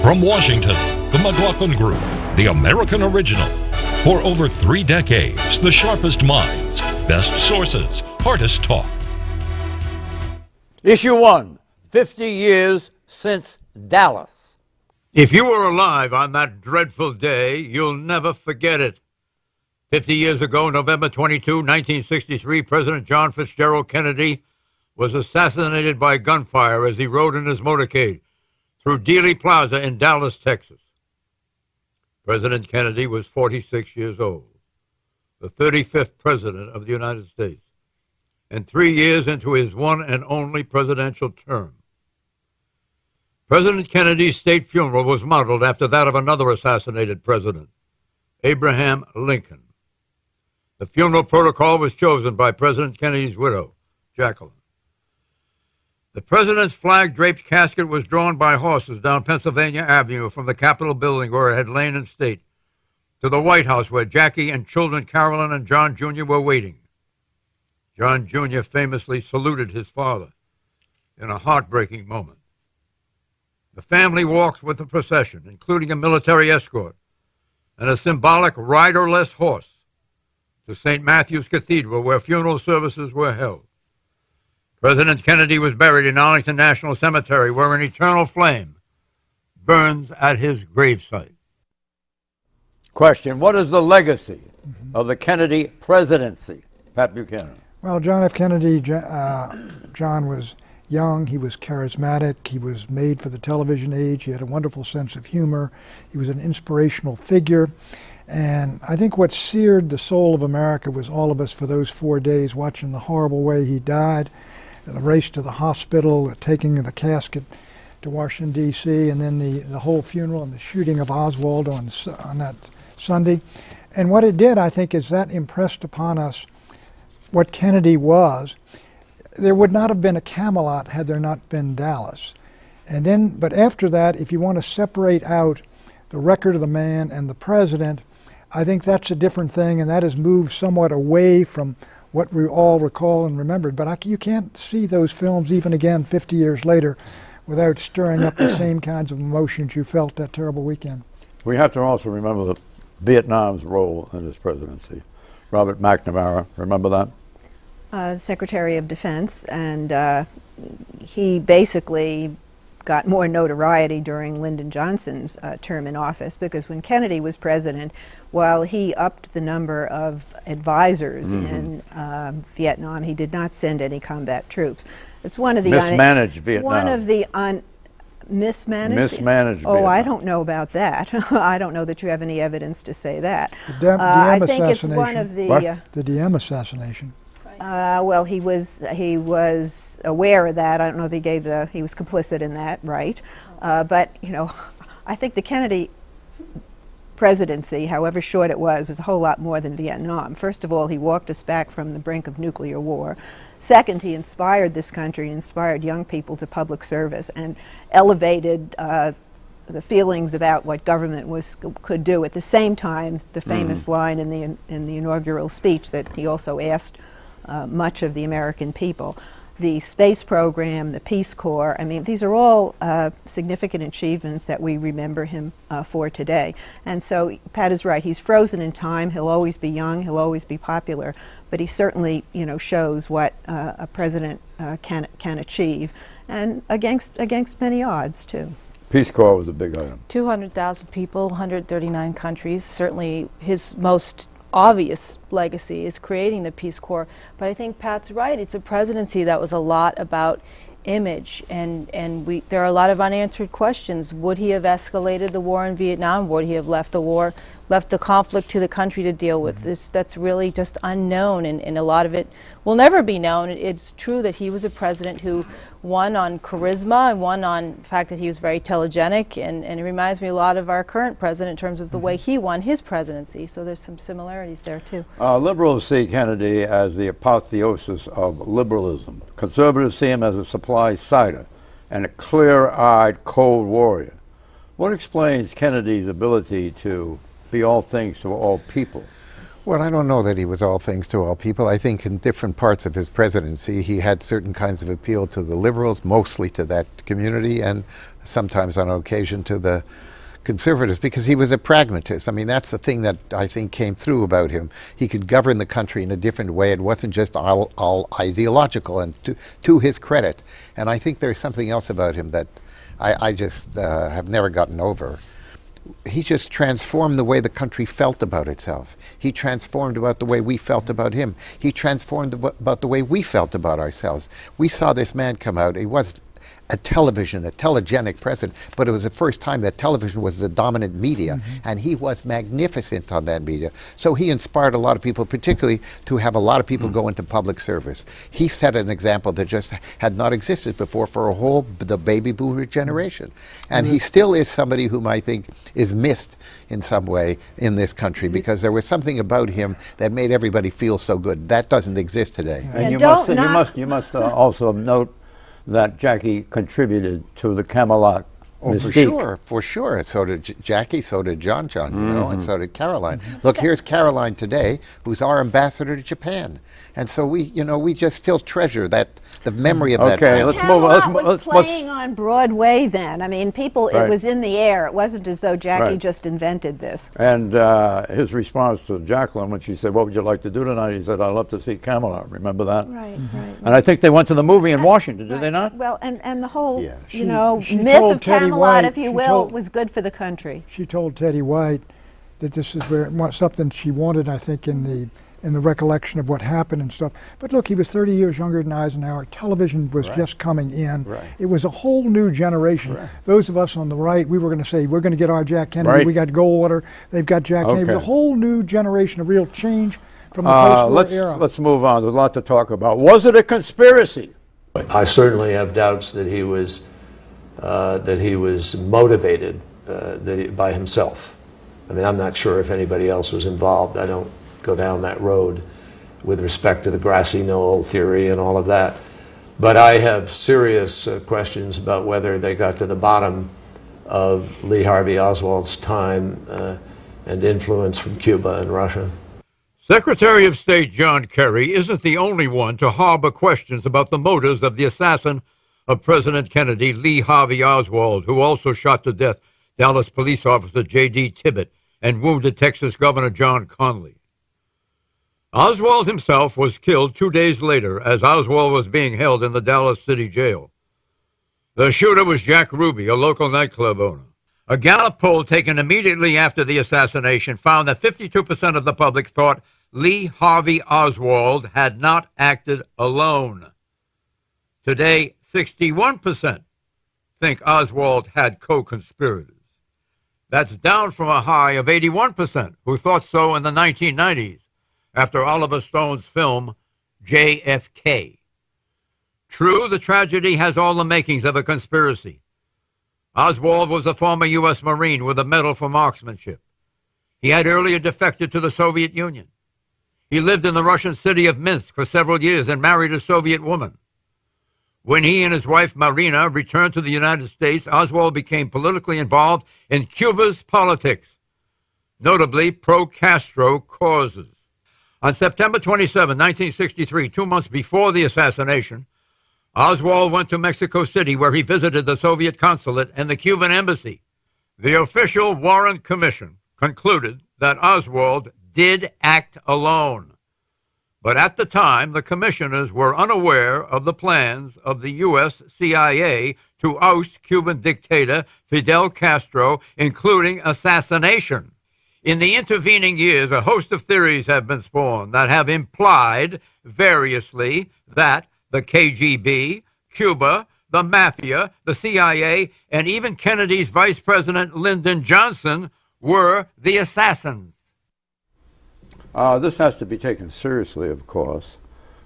From Washington, the McLaughlin Group, the American original. For over 3 decades, the sharpest minds, best sources, hardest talk. Issue 1, 50 years since Dallas. If you were alive on that dreadful day, you'll never forget it. 50 years ago, November 22, 1963, President John Fitzgerald Kennedy was assassinated by gunfire as he rode in his motorcade through Dealey Plaza in Dallas, Texas. President Kennedy was 46 years old, the 35th President of the United States, and 3 years into his one and only presidential term. President Kennedy's state funeral was modeled after that of another assassinated president, Abraham Lincoln. The funeral protocol was chosen by President Kennedy's widow, Jacqueline. The president's flag-draped casket was drawn by horses down Pennsylvania Avenue from the Capitol building where it had lain in state to the White House where Jackie and children Carolyn and John Jr. were waiting. John Jr. famously saluted his father in a heartbreaking moment. The family walked with the procession, including a military escort and a symbolic riderless horse, to St. Matthew's Cathedral where funeral services were held. President Kennedy was buried in Arlington National Cemetery, where an eternal flame burns at his gravesite. Question, what is the legacy of the Kennedy presidency? Pat Buchanan. Well, John F. Kennedy, John was young, he was charismatic, he was made for the television age, he had a wonderful sense of humor, he was an inspirational figure. And I think what seared the soul of America was all of us for those 4 days watching the horrible way he died, the race to the hospital, taking the casket to Washington, D.C., and then the whole funeral and the shooting of OSWALD on that Sunday. And what it did, I think, is that impressed upon us what Kennedy was. There would not have been a Camelot had there not been Dallas. And then, but after that, if you want to separate out the record of the man and the president, I think that's a different thing, and that has moved somewhat away from what we all recall and remembered. But you can't see those films even again 50 years later without stirring up the same kinds of emotions you felt that terrible weekend. We have to also remember Vietnam's role in his presidency. Robert McNamara, remember that? Secretary of Defense, and he basically got more notoriety during Lyndon Johnson's term in office, because when Kennedy was president, while he upped the number of advisors in Vietnam, he did not send any combat troops. It's one of the mismanaged Vietnam. One of the mismanaged Vietnam. I don't know about that. I don't know that you have any evidence to say that. The Diem I think it's one of the the Diem assassination. Well, he was aware of that. I don't know if he was complicit in that, right? But, you know, I think the Kennedy presidency, however short it was a whole lot more than Vietnam. First of all, he walked us back from the brink of nuclear war. Second, he inspired this country, inspired young people to public service, and elevated the feelings about what government could do. At the same time, the famous line in the inaugural speech that he also asked much of the American people. The space program, the Peace Corps, I mean, these are all significant achievements that we remember him for today. And so Pat is right, he's frozen in time, he'll always be young, he'll always be popular, but he certainly, you know, shows what a president can achieve, and against many odds, too. Peace Corps was a big item. 200,000 people, 139 countries. Certainly his most obvious legacy is creating the Peace Corps, but I think Pat's right. It's a presidency that was a lot about image, and there are a lot of unanswered questions. Would he have escalated the war in Vietnam? Would he have left the conflict to the country to deal with? That's really just unknown, and a lot of it will never be known. It's true that he was a president who won on charisma and won on the fact that he was very telegenic, and it reminds me a lot of our current president in terms of the way he won his presidency, so there's some similarities there too. Liberals see Kennedy as the apotheosis of liberalism. Conservatives see him as a supply sider and a clear-eyed cold warrior. What explains Kennedy's ability to be all things to all people? Well, I don't know that he was all things to all people. I think in different parts of his presidency, he had certain kinds of appeal to the liberals, mostly to that community, and sometimes on occasion to the conservatives, because he was a pragmatist. I mean, that's the thing that I think came through about him. He could govern the country in a different way. It wasn't just all ideological, and to his credit. And I think there's something else about him that I just have never gotten over. He just transformed the way the country felt about itself. He transformed about the way we felt about him. He transformed about the way we felt about ourselves. We saw this man come out. He was a telegenic president, but it was the first time that television was the dominant media, and he was magnificent on that media. So he inspired a lot of people, particularly to have a lot of people go into public service. He set an example that just had not existed before for the baby boomer generation. And he still is somebody whom I think is missed in some way in this country, because there was something about him that made everybody feel so good. That doesn't exist today. And you must also note that Jackie contributed to the Camelot mystique. For sure. So did Jackie, so did John, you know, and so did Caroline. Look, here's Caroline today, who's our ambassador to Japan. And so we just still treasure the memory of that. Okay, let's move on. Was playing on Broadway then. I mean, people, Right. it was in the air. It wasn't as though Jackie just invented this. And his response to Jacqueline when she said, "What would you like to do tonight?" He said, "I'd love to see Camelot." Remember that? Right, right. And I think they went to the movie in Washington, did they not? Well, and the whole, she myth told of Teddy Camelot, White- if you she will, told- was good for the country. She told Teddy White that this is something she wanted, I think, in the recollection of what happened and stuff. But look, he was 30 years younger than Eisenhower. Television was just coming in. Right. It was a whole new generation. Right. Those of us on the right, we were going to say, we're going to get our Jack Kennedy. Right. We got Goldwater. They've got Jack Kennedy. It was a Okay. whole new generation of real change from the post-war era. Let's move on. There's a lot to talk about. Was it a conspiracy? I certainly have doubts that he was motivated by himself. I mean, I'm not sure if anybody else was involved. I don't go down that road with respect to the grassy knoll theory and all of that. But I have serious questions about whether they got to the bottom of Lee Harvey Oswald's time and influence from Cuba and Russia. Secretary of State John Kerry isn't the only one to harbor questions about the motives of the assassin of President Kennedy, Lee Harvey Oswald, who also shot to death Dallas police officer J.D. Tibbet and wounded Texas Governor John Conley. Oswald himself was killed 2 days later as Oswald was being held in the Dallas City Jail. The shooter was Jack Ruby, a local nightclub owner. A Gallup poll taken immediately after the assassination found that 52% of the public thought Lee Harvey Oswald had not acted alone. Today, 61% think Oswald had co-conspirators. That's down from a high of 81% who thought so in the 1990s after Oliver Stone's film JFK. True, the tragedy has all the makings of a conspiracy. Oswald was a former U.S. Marine with a medal for marksmanship. He had earlier defected to the Soviet Union. He lived in the Russian city of Minsk for several years and married a Soviet woman. When he and his wife Marina returned to the United States, Oswald became politically involved in Cuba's politics, notably pro-Castro causes. On September 27, 1963, 2 months before the assassination, Oswald went to Mexico City where he visited the Soviet consulate and the Cuban embassy. The official Warren Commission concluded that Oswald did act alone. But at the time, the commissioners were unaware of the plans of the U.S. CIA to oust Cuban dictator Fidel Castro, including assassination. In the intervening years, a host of theories have been spawned that have implied variously that the KGB, Cuba, the Mafia, the CIA, and even Kennedy's Vice President Lyndon Johnson were the assassins. This has to be taken seriously, of course.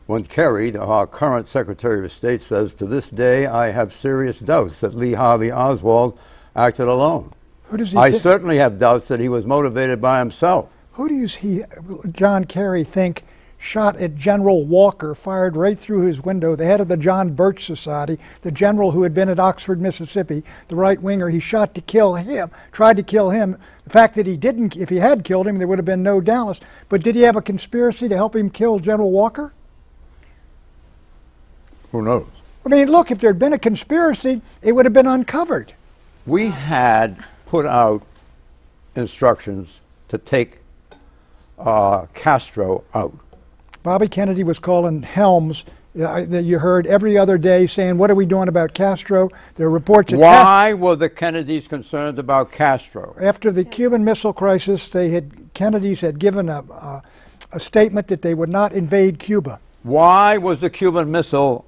When Kerry, our current Secretary of State, says, "To this day, I have serious doubts that Lee Harvey Oswald acted alone." Who does he I certainly have doubts that he was motivated by himself. Who does John Kerry think shot at General Walker, fired right through his window, the head of the John Birch Society, the general who had been at Oxford, Mississippi, the right-winger. He shot to kill him, tried to kill him. The fact that he didn't, if he had killed him, there would have been no Dallas. But did he have a conspiracy to help him kill General Walker? Who knows? I mean, look, if there had been a conspiracy, it would have been uncovered. We had put out instructions to take Castro out. Bobby Kennedy was calling Helms, that you heard every other day, saying, what are we doing about Castro? There are reports. Why were the Kennedys concerned about Castro? After the Cuban Missile Crisis, Kennedys had given a statement that they would not invade Cuba. Why was the Cuban Missile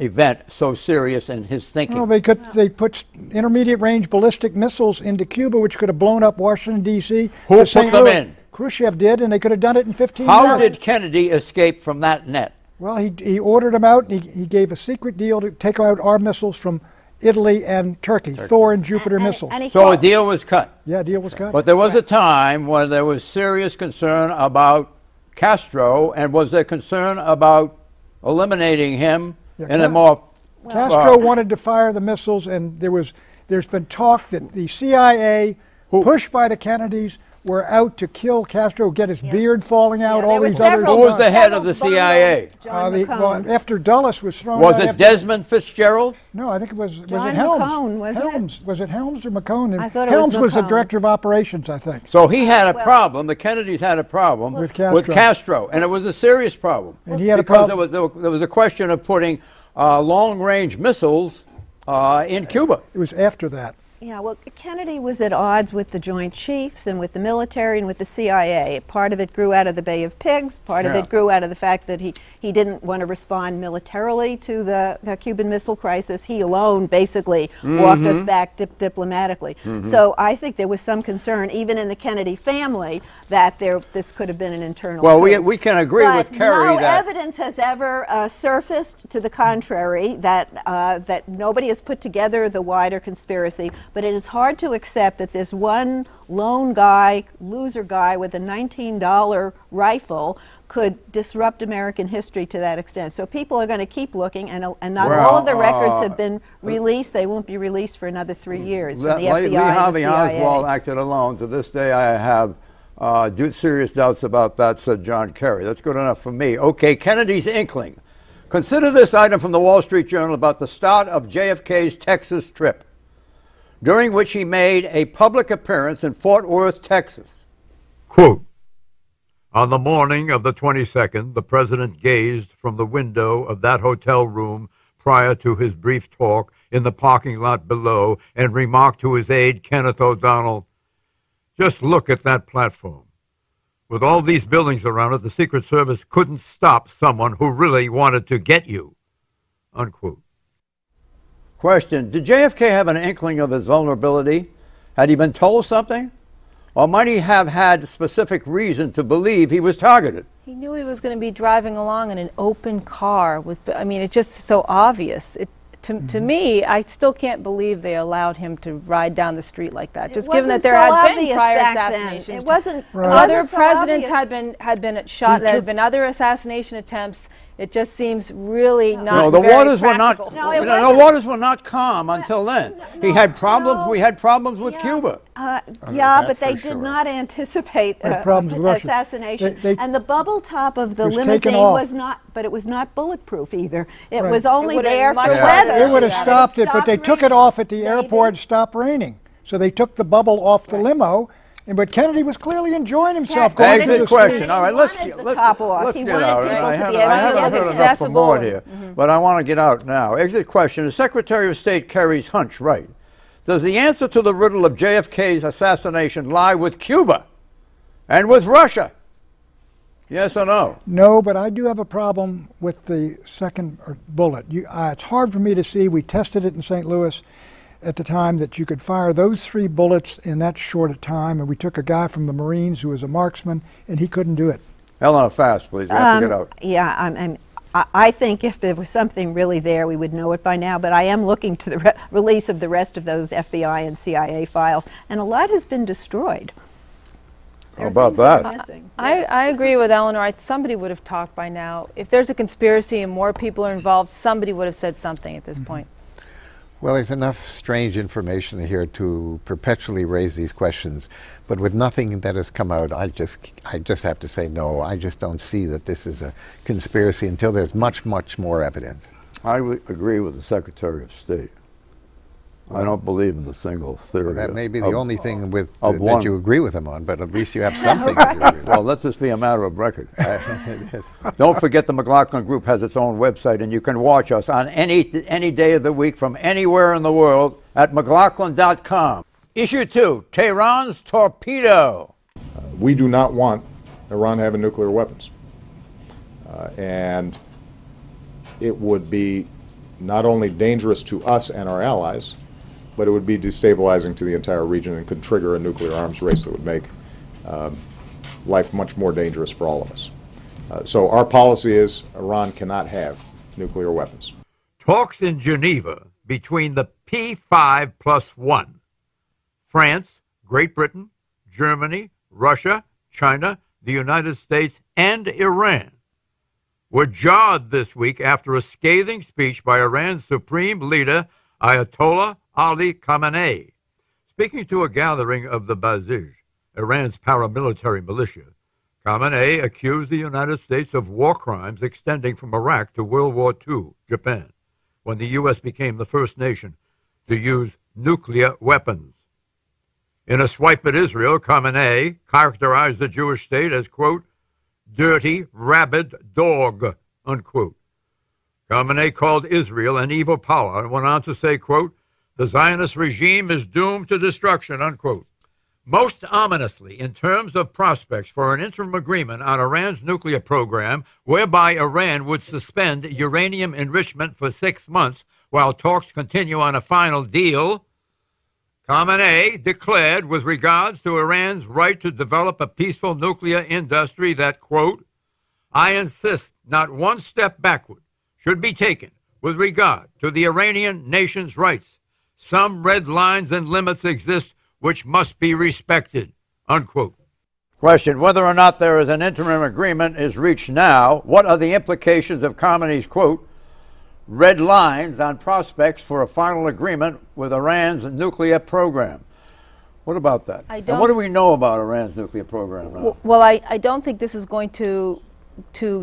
event so serious in his thinking? Well, they put intermediate range ballistic missiles into Cuba, which could have blown up Washington, D.C. Who put them in? Khrushchev did, and they could have done it in 15 How minutes. did Kennedy escape from that net? Well, he ordered them out, and he gave a secret deal to take out our missiles from Italy and Turkey. Thor and Jupiter missiles. So a deal was cut. Yeah, a deal was cut. But there was a time when there was serious concern about Castro, and was there concern about eliminating him in a more... Castro wanted to fire the missiles, and there's been talk that the CIA, pushed by the Kennedys, were out to kill Castro, get his beard falling out, all these other... Who was the head of the CIA? Well, after Dulles was thrown out... Was it Desmond Fitzgerald? No, I think it was John it Helms? McCone, wasn't Helms. Was it Helms or McCone? I thought it Helms was the McCone. director of operations, I think. So he had a problem, the Kennedys had a problem With with Castro. Castro, and it was a serious problem. And he had a because problem. there was a question of putting long-range missiles in Cuba. It was after that. Yeah, well, Kennedy was at odds with the Joint Chiefs and with the military and with the CIA. Part of it grew out of the Bay of Pigs. Part of it grew out of the fact that he didn't want to respond militarily to the Cuban Missile Crisis. He alone basically walked us back diplomatically. So I think there was some concern, even in the Kennedy family, that this could have been an internal Well, coup. we can agree with Kerry no that... evidence has ever surfaced to the contrary, that nobody has put together the wider conspiracy. But it is hard to accept that this one lone guy, loser guy with a $19 rifle could disrupt American history to that extent. So people are going to keep looking, and not all of the records have been released. They won't be released for another 3 years from the FBI Lee and the Harvey CIA. Oswald acted alone. To this day, I have serious doubts about that, said John Kerry. That's good enough for me. Okay, Kennedy's inkling. Consider this item from the Wall Street Journal about the start of JFK's Texas trip, during which he made a public appearance in Fort Worth, Texas. Quote, on the morning of the 22nd, the president gazed from the window of that hotel room prior to his brief talk in the parking lot below and remarked to his aide, Kenneth O'Donnell, just look at that platform. With all these buildings around it, the Secret Service couldn't stop someone who really wanted to get you, unquote. Question, did JFK have an inkling of his vulnerability? Had he been told something? Or might he have had specific reason to believe he was targeted? He knew he was going to be driving along in an open car with, I mean, it's just so obvious. To me, I still can't believe they allowed him to ride down the street like that. Just given that there had been prior assassinations. It wasn't. Other presidents had been shot. There had been other assassination attempts. It just seems really not. No, the very waters were not. practical. The waters were not calm until then. He had problems. We had problems with Cuba. Yeah, but they did not anticipate assassination. And the bubble top of the limousine was not, but it was not bulletproof either. It was only there for weather. It would have stopped it, but they took it off at the airport, stopped raining. So they took the bubble off the limo. But Kennedy was clearly enjoying himself. Exit question. All right, let's get out. I haven't heard enough for more here, but I want to get out now. Exit question. Is Secretary of State Kerry's hunch right? Does the answer to the riddle of JFK's assassination lie with Cuba and with Russia? Yes or no? No, but I do have a problem with the second bullet. It's hard for me to see. We tested it in St. Louis at the time that you could fire those 3 bullets in that short a time, and we took a guy from the Marines who was a marksman, and he couldn't do it. Eleanor, fast, please. We have to get out. Yeah, I think if there was something really there, we would know it by now, but I am looking to the release of the rest of those FBI and CIA files, and a lot has been destroyed. How about that? I agree with Eleanor. Somebody would have talked by now. If there's a conspiracy and more people are involved, somebody would have said something at this point. Well, there's enough strange information here to perpetually raise these questions, but with nothing that has come out, I just have to say no. I just don't see that this is a conspiracy until there's much, much more evidence. I would agree with the Secretary of State. I don't believe in the single theory. Well, that may be the only thing that you agree with him on, but at least you have something to agree with. Well, let's just be a matter of record. Don't forget the McLaughlin Group has its own website, and you can watch us on any day of the week from anywhere in the world at McLaughlin.com. Issue 2, Tehran's torpedo. We do not want Iran having nuclear weapons. And it would be not only dangerous to us and our allies, but it would be destabilizing to the entire region and could trigger a nuclear arms race that would make life much more dangerous for all of us. So our policy is Iran cannot have nuclear weapons. Talks in Geneva between the P5+1, France, Great Britain, Germany, Russia, China, the United States, and Iran, were jarred this week after a scathing speech by Iran's supreme leader, Ayatollah Ali Khamenei. Speaking to a gathering of the Basij, Iran's paramilitary militia, Khamenei accused the United States of war crimes extending from Iraq to World War II, Japan, when the U.S. became the first nation to use nuclear weapons. In a swipe at Israel, Khamenei characterized the Jewish state as, quote, dirty, rabid dog, unquote. Khamenei called Israel an evil power and went on to say, quote, the Zionist regime is doomed to destruction, unquote. Most ominously, in terms of prospects for an interim agreement on Iran's nuclear program, whereby Iran would suspend uranium enrichment for 6 months while talks continue on a final deal, Khamenei declared with regards to Iran's right to develop a peaceful nuclear industry that, quote, I insist not one step backward should be taken with regard to the Iranian nation's rights. Some red lines and limits exist which must be respected, unquote. Question, whether or not there is an interim agreement is reached now, what are the implications of Khamenei's, quote, red lines on prospects for a final agreement with Iran's nuclear program? What about that? And what do we know about Iran's nuclear program now? Well, I don't think this is going to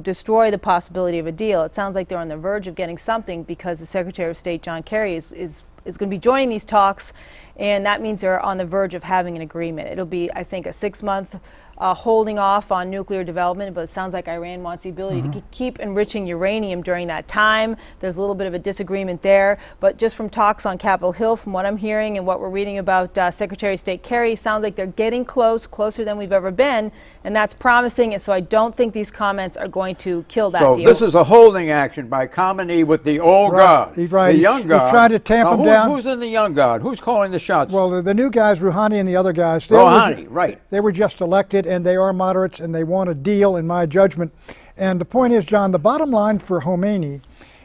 destroy the possibility of a deal. It sounds like they're on the verge of getting something because the Secretary of State, John Kerry, is going to be joining these talks, and that means they're on the verge of having an agreement. It'll be, I think, a 6-month holding off on nuclear development, but it sounds like Iran wants the ability to keep enriching uranium during that time. There's a little bit of a disagreement there, but just from talks on Capitol Hill, from what I'm hearing and what we're reading about Secretary of State Kerry, sounds like they're getting closer than we've ever been, and that's promising, and so I don't think these comments are going to kill that deal. So this is a holding action by Khamenei with the old guard, He's right. The young guard. He's trying to tamp him down. Who's in the young guard? Who's calling the shots? Well, the new guys, Rouhani and the other guys. Rouhani, They were just elected, and they are moderates, and they want a deal, in my judgment. And the point is, John, the bottom line for Khomeini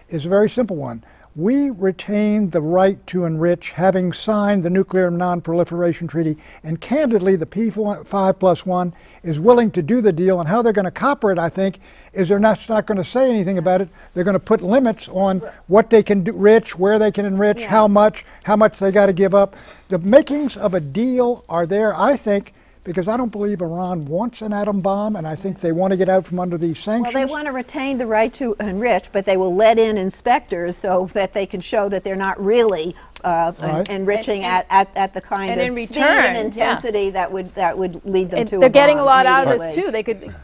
is a very simple one. We retain the right to enrich, having signed the Nuclear Non-Proliferation Treaty, and candidly, the P5+1 is willing to do the deal, and how they're going to copper it, I think, is they're not going to say anything about it. They're going to put limits on what they can enrich, where they can enrich, how much they got to give up. The makings of a deal are there, I think, because I don't believe Iran wants an atom bomb, and I think they want to get out from under these sanctions. Well, they want to retain the right to enrich, but they will let in inspectors so that they can show that they're not really enriching at the kind of speed and intensity that would lead them to. They're getting a lot out of this too. They could,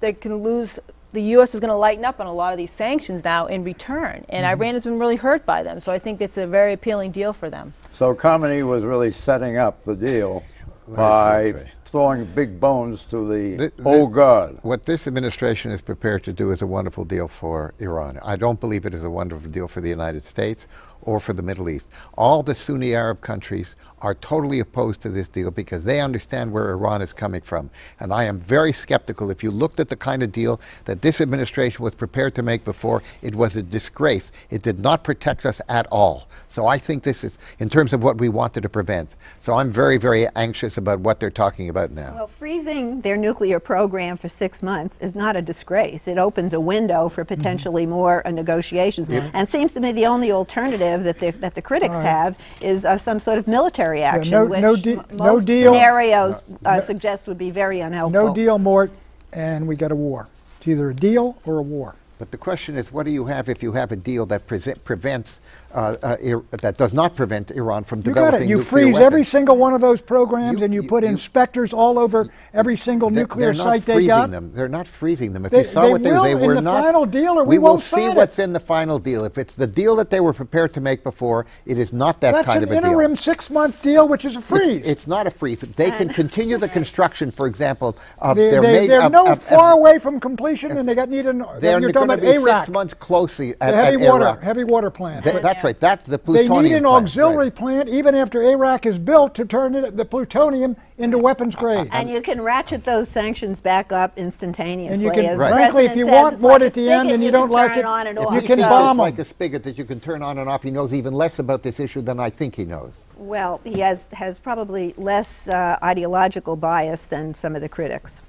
they can lose. The U.S. is going to lighten up on a lot of these sanctions now in return, and Iran has been really hurt by them. So I think it's a very appealing deal for them. So Khamenei was really setting up the deal by throwing big bones to the old guard. What this administration is prepared to do is a wonderful deal for Iran. I don't believe it is a wonderful deal for the United States or for the Middle East. All the Sunni Arab countries are totally opposed to this deal because they understand where Iran is coming from. And I am very skeptical. If you looked at the kind of deal that this administration was prepared to make before, it was a disgrace. It did not protect us at all. So I think this is, in terms of what we wanted to prevent. So I'm very, very anxious about what they're talking about now. Well, freezing their nuclear program for 6 months is not a disgrace. It opens a window for potentially more negotiations. And seems to me the only alternative that the critics have is some sort of military action, which most scenarios suggest would be very unhelpful. No deal, Mort, and we get a war. It's either a deal or a war. But the question is, what do you have if you have a deal that prevents, that does not prevent Iran from developing nuclear weapons? You freeze every single one of those programs, and you put inspectors all over every single nuclear site they got. They're not freezing them. If you saw what they were in the final deal, or we will see what's in the final deal. If it's the deal that they were prepared to make before, it is not that kind of a deal. That's an interim 6-month deal, which is a freeze. It's not a freeze. They can continue the construction, for example. They're far away from completion, and they got needed. You're talking about Iraq. 6 months closely at heavy water plant. That's right. That's the plutonium. They need an auxiliary plant even after Iraq is built to turn the plutonium into weapons grade. And you can ratchet those sanctions back up instantaneously. And you can, frankly, if you want more at the end and you don't like it, you can bomb them. It's like a spigot that you can turn on and off. He knows even less about this issue than I think he knows. Well, he has probably less ideological bias than some of the critics.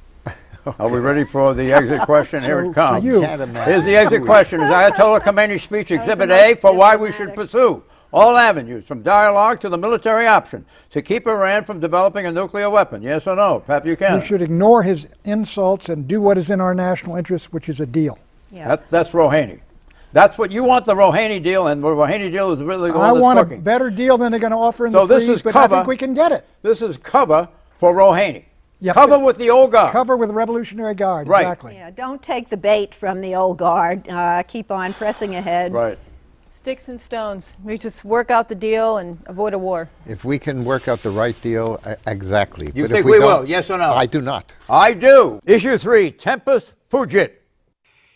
Are we ready for the exit question? Here it comes. Here's the exit question. Is Ayatollah Khomeini's speech Exhibit A for why we should pursue all avenues, from dialogue to the military option, to keep Iran from developing a nuclear weapon? Yes or no? Pat Buchanan. We should ignore his insults and do what is in our national interest, which is a deal. Yeah. That's Rouhani. That's what you want, the Rouhani deal, and the Rouhani deal is really the one that's I want working. A better deal than they're going to offer in the freeze, but I think we can get it. This is cover for Rouhani. Yeah, cover with the old guard. Cover with the Revolutionary Guard, right. Exactly. Yeah, don't take the bait from the old guard. Keep on pressing ahead. Right. Sticks and stones. We just work out the deal and avoid a war. If we can work out the right deal, exactly. You think we will, yes or no? I do not. I do. Issue 3, Tempus Fugit.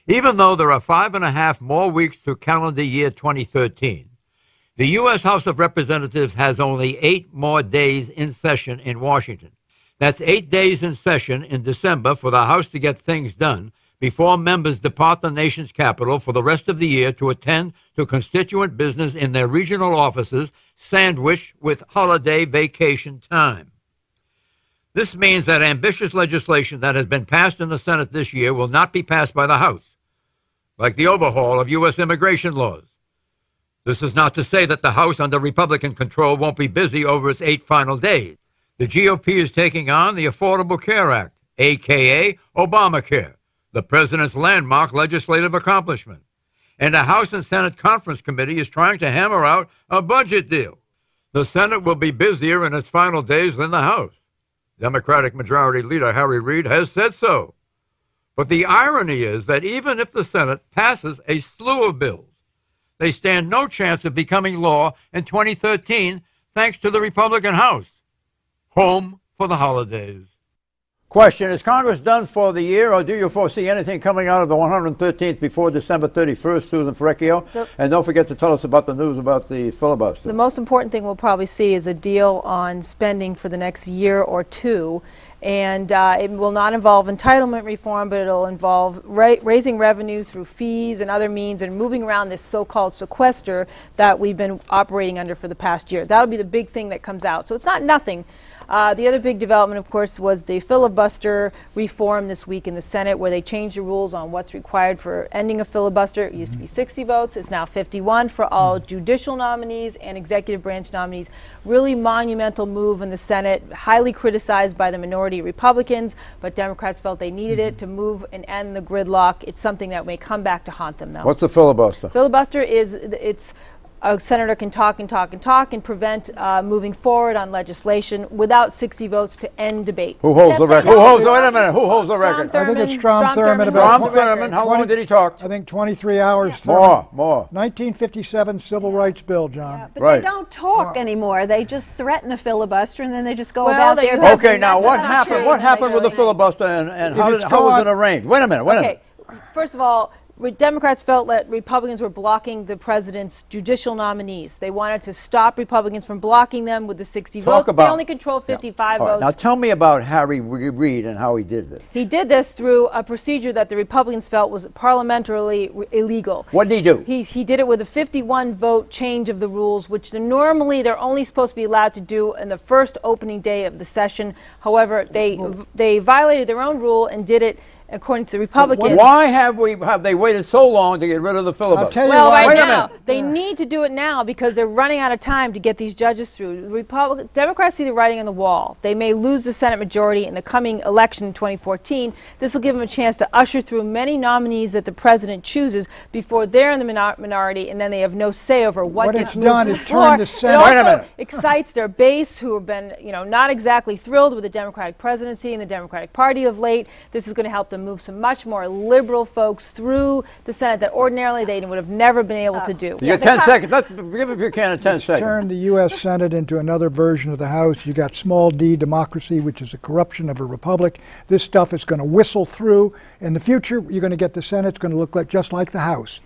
Even though there are 5.5 more weeks to calendar year 2013, the U.S. House of Representatives has only 8 more days in session in Washington. That's 8 days in session in December for the House to get things done before members depart the nation's capital for the rest of the year to attend to constituent business in their regional offices, sandwiched with holiday vacation time. This means that ambitious legislation that has been passed in the Senate this year will not be passed by the House, like the overhaul of U.S. immigration laws. This is not to say that the House under Republican control won't be busy over its 8 final days. The GOP is taking on the Affordable Care Act, a.k.a. Obamacare, the president's landmark legislative accomplishment. And a House and Senate Conference Committee is trying to hammer out a budget deal. The Senate will be busier in its final days than the House. Democratic Majority Leader Harry Reid has said so. But the irony is that even if the Senate passes a slew of bills, they stand no chance of becoming law in 2013 thanks to the Republican House. Home for the holidays. Question, is Congress done for the year, or do you foresee anything coming out of the 113th before December 31st, Susan Ferrecchio? And don't forget to tell us about the news about the filibuster. The most important thing we'll probably see is a deal on spending for the next year or two. And it will not involve entitlement reform, but it'll involve raising revenue through fees and other means and moving around this so-called sequester that we've been operating under for the past year. That'll be the big thing that comes out. So it's not nothing. The other big development, of course, was the filibuster reform this week in the Senate, where they changed the rules on what's required for ending a filibuster. It used to be 60 votes. It's now 51 for all judicial nominees and executive branch nominees. Really monumental move in the Senate, highly criticized by the minority Republicans, but Democrats felt they needed it to move and end the gridlock. It's something that may come back to haunt them, though. What's a filibuster? Filibuster is, it's a senator can talk and talk and talk and prevent moving forward on legislation without 60 votes to end debate. Who holds the record? Wait a minute. Who holds the record? I think it's Strom Thurmond. Strom Thurmond. How long did he talk? I think 23 hours. More. 1957 Civil Rights Bill, John. Yeah, but they don't talk anymore. They just threaten a filibuster and then they just go about their business. Okay, now what happened? What happened with the filibuster and how was it arranged? Wait a minute. Okay, first of all, Democrats felt that Republicans were blocking the president's judicial nominees. They wanted to stop Republicans from blocking them with the 60 votes. They only control 55 votes. Now tell me about Harry Reid and how he did this. He did this through a procedure that the Republicans felt was parliamentarily illegal. What did he do? He did it with a 51-vote change of the rules, which normally they're only supposed to be allowed to do in the first opening day of the session. However, they violated their own rule and did it according to the Republicans. Why have they waited so long to get rid of the filibuster? Well, right now, they need to do it now because they're running out of time to get these judges through. Democrats see the writing on the wall. They may lose the Senate majority in the coming election in 2014. This will give them a chance to usher through many nominees that the president chooses before they're in the minority, and then they have no say over what gets moved to the floor. It also excites their base, who have been, not exactly thrilled with the Democratic presidency and the Democratic Party of late. This is going to help them move some much more liberal folks through the Senate that ordinarily they would have never been able to do. You got 10 seconds. Give it if you can in 10 seconds. Turn the U.S. Senate into another version of the House. You got small d democracy, which is a corruption of a republic. This stuff is going to whistle through. In the future, you're going to get the Senate. It's going to look just like the House.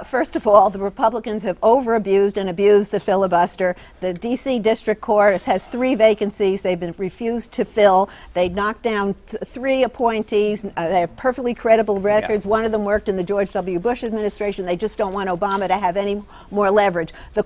First of all, the Republicans have over-abused and abused the filibuster. The D.C. District Court has 3 vacancies they've been refused to fill. They knocked down 3 appointees. They have perfectly credible records. One of them worked in the George W. Bush administration. They just don't want Obama to have any more leverage. The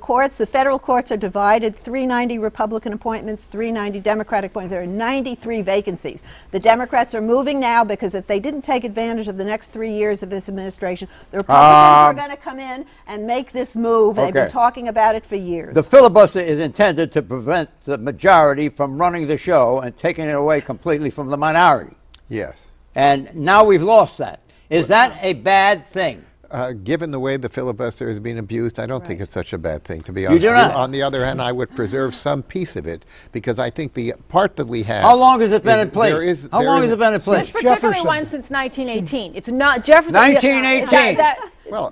federal courts are divided, 390 Republican appointments, 390 Democratic appointments. There are 93 vacancies. The Democrats are moving now because if they didn't take advantage of the next 3 years of this administration, the Republicans are going to come in and make this move. They've been talking about it for years. The filibuster is intended to prevent the majority from running the show and taking it away completely from the minority. Yes. And now we've lost that. Is that a bad thing? Given the way the filibuster has been abused, I don't think it's such a bad thing, to be honest. You do not? On the other hand, I would preserve some piece of it, because I think the part that we have... How long has it been in place? How long has it been in place? It's particularly one since 1918. It's not Jefferson. 1918. Well,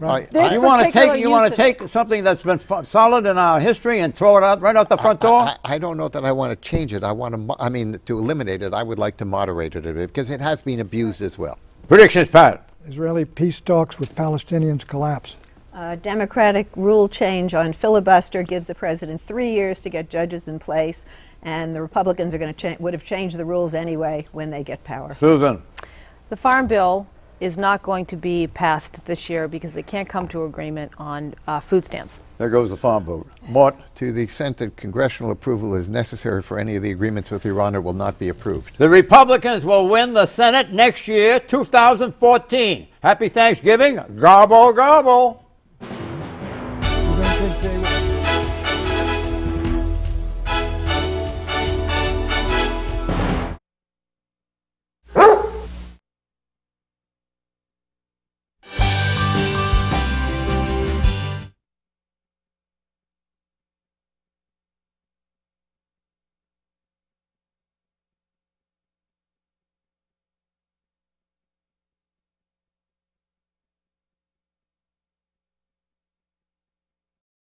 you want to take something that's been solid in our history and throw it out right out the front door? I don't know that I want to change it. To eliminate it. I would like to moderate it a bit, because it has been abused as well. Predictions, Pat. Israeli peace talks with Palestinians collapse. Democratic rule change on filibuster gives the president 3 years to get judges in place, and the Republicans are going to would have changed the rules anyway when they get power. Susan. The Farm Bill is not going to be passed this year because they can't come to agreement on food stamps. There goes the farm vote. Mort? To the extent that congressional approval is necessary for any of the agreements with Iran, it will not be approved. The Republicans will win the Senate next year, 2014. Happy Thanksgiving. Gobble, gobble.